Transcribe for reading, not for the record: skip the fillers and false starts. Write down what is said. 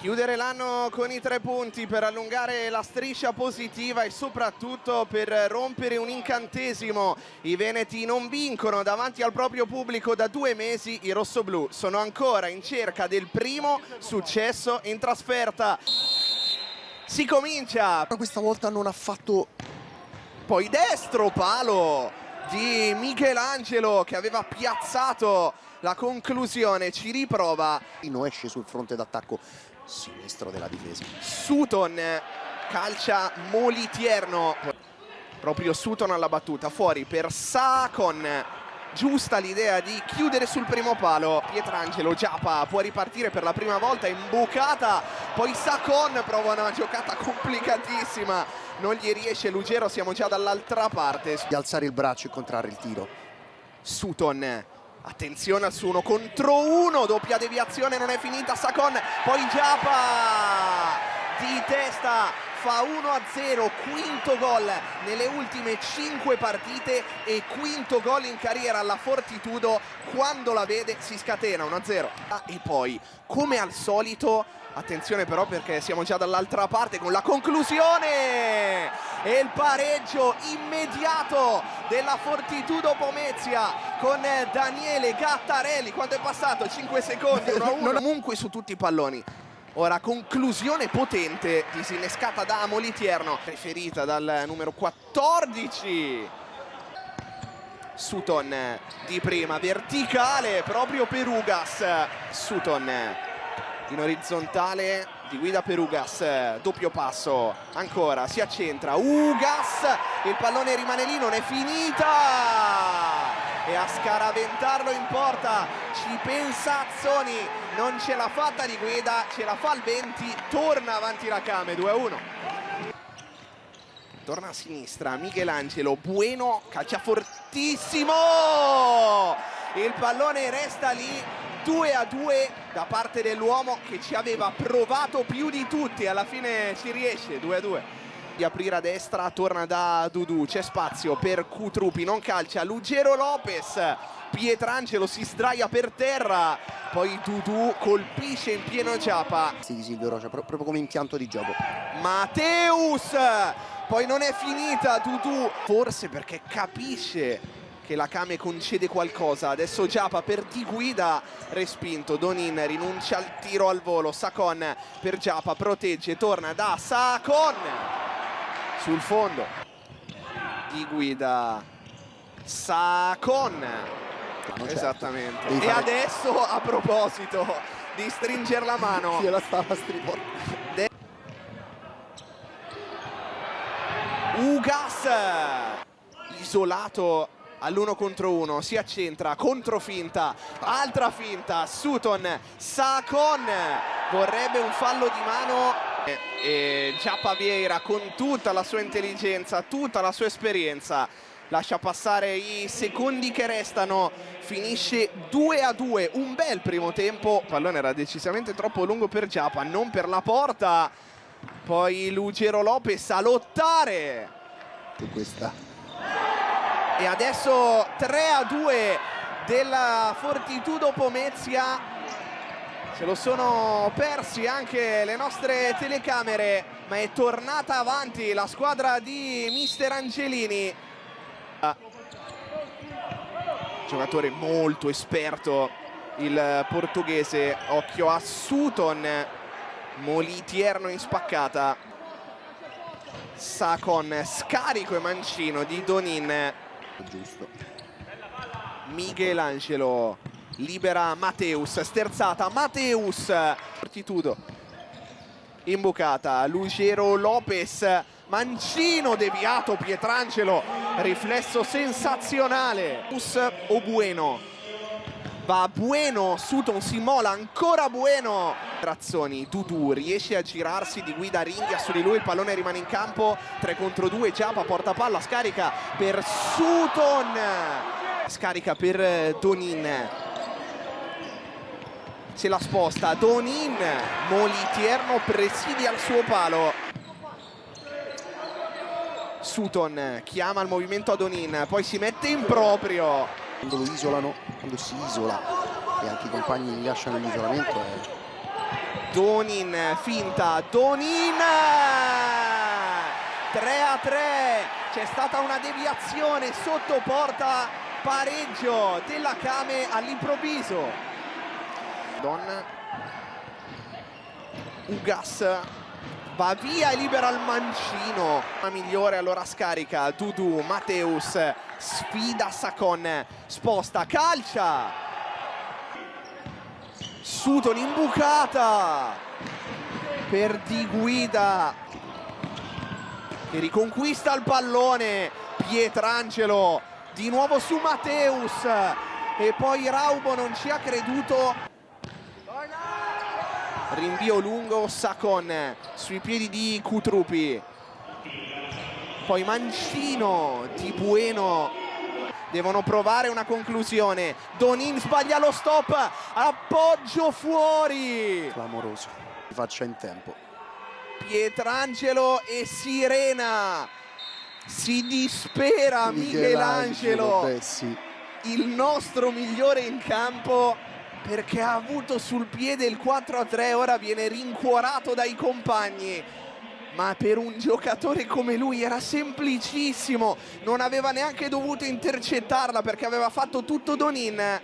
Chiudere l'anno con i 3 punti per allungare la striscia positiva e soprattutto per rompere un incantesimo. I veneti non vincono davanti al proprio pubblico da 2 mesi. I rossoblù sono ancora in cerca del primo successo in trasferta. Si comincia. Questa volta non ha fatto. Poi destro, palo di Michelangelo che aveva piazzato la conclusione. Ci riprova. Esce sul fronte d'attacco sinistro della difesa. Sutton calcia Molitierno. Proprio Sutton alla battuta. Fuori per Sakon. Giusta l'idea di chiudere sul primo palo. Pietrangelo, Giappa può ripartire per la prima volta, imbucata. Poi Sakon prova una giocata complicatissima. Non gli riesce Lugero, siamo già dall'altra parte. Di alzare il braccio e contrarre il tiro. Sutton. Attenzione al su 1 contro 1, doppia deviazione, non è finita. Sakon, poi Giappa di testa fa 1-0, quinto gol nelle ultime 5 partite e quinto gol in carriera alla Fortitudo. Quando la vede si scatena 1-0. E poi, come al solito, attenzione però perché siamo già dall'altra parte con la conclusione e il pareggio immediato della Fortitudo Pomezia con Daniele Gattarelli. Quanto è passato? 5 secondi, 1-1. Comunque su tutti i palloni. Ora conclusione potente disinnescata da Molitierno, preferita dal numero 14. Sutton di prima, verticale proprio per Ugas. Sutton in orizzontale di guida per Ugas, doppio passo, ancora si accentra Ugas, il pallone rimane lì, non è finita e a scaraventarlo in porta ci pensa Azzoni, non ce l'ha fatta di guida, ce la fa il 20, torna avanti la Came, 2-1. Torna a sinistra Michelangelo, Bueno calcia fortissimo, il pallone resta lì. 2-2 da parte dell'uomo che ci aveva provato più di tutti, alla fine ci riesce. 2-2. Di aprire a destra, torna da Dudu, c'è spazio per Cutrupi, non calcia Lugero Lopez, Pietrangelo si sdraia per terra, poi Dudu colpisce in pieno Giappa. Sì, Silvio Rocia, proprio come impianto di gioco. Mateus, poi non è finita Dudu, forse perché capisce che la Came concede qualcosa. Adesso Giappa per di guida, respinto, Donin rinuncia al tiro al volo, Sakon per Giappa, protegge, torna da Sakon sul fondo di guida Sakon, esattamente, e adesso a proposito di stringere la mano la stava Ugas isolato all'1 contro 1, si accentra, controfinta, altra finta, Sutton, Sakon vorrebbe un fallo di mano e Giappa Vieira con tutta la sua intelligenza, tutta la sua esperienza lascia passare i secondi che restano, finisce 2-2, un bel primo tempo. Il pallone era decisamente troppo lungo per Giappa, non per la porta, poi Lugero Lopez a lottare. Questa. E adesso 3-2 della Fortitudo Pomezia. Se lo sono persi anche le nostre telecamere, ma è tornata avanti la squadra di mister Angelini. Giocatore molto esperto il portoghese, occhio a Sutton, Molitierno in spaccata. Sakon, scarico e mancino di Donin. Giusto. Michelangelo libera Mateus, sterzata Mateus, Fortitudo imbucata, Lugero Lopez, mancino deviato, Pietrangelo, riflesso sensazionale. O Bueno, va Bueno, Sutton si mola, ancora Bueno. Trazzoni, Dudu riesce a girarsi di guida Ringhia su di lui, il pallone rimane in campo, 3 contro 2, Giappa porta palla, scarica per Sutton, scarica per Donin, se la sposta Donin, Molitierno presidia al suo palo. Sutton chiama il movimento a Donin, poi si mette in proprio. Quando lo isolano, quando si isola e anche i compagni gli lasciano l'isolamento Donin, finta, Donin! 3-3, c'è stata una deviazione sotto porta, pareggio della Kame all'improvviso. Ugas va via e libera il mancino. La migliore, allora scarica Dudu, Matteus sfida Sakon, sposta, calcia. Sutton in bucata per Di Guida che riconquista il pallone. Pietrangelo di nuovo su Matteus e poi Raubo non ci ha creduto. Rinvio lungo, Sakon sui piedi di Kutrupi, poi mancino di Bueno, devono provare una conclusione. Donin sbaglia lo stop, appoggio fuori, Clamoroso, faccia in tempo. Pietrangelo e Sirena, si dispera Michelangelo, Bessi. il nostro migliore in campo, perché ha avuto sul piede il 4-3, ora viene rincuorato dai compagni, ma per un giocatore come lui era semplicissimo, non aveva neanche dovuto intercettarla perché aveva fatto tutto Donin.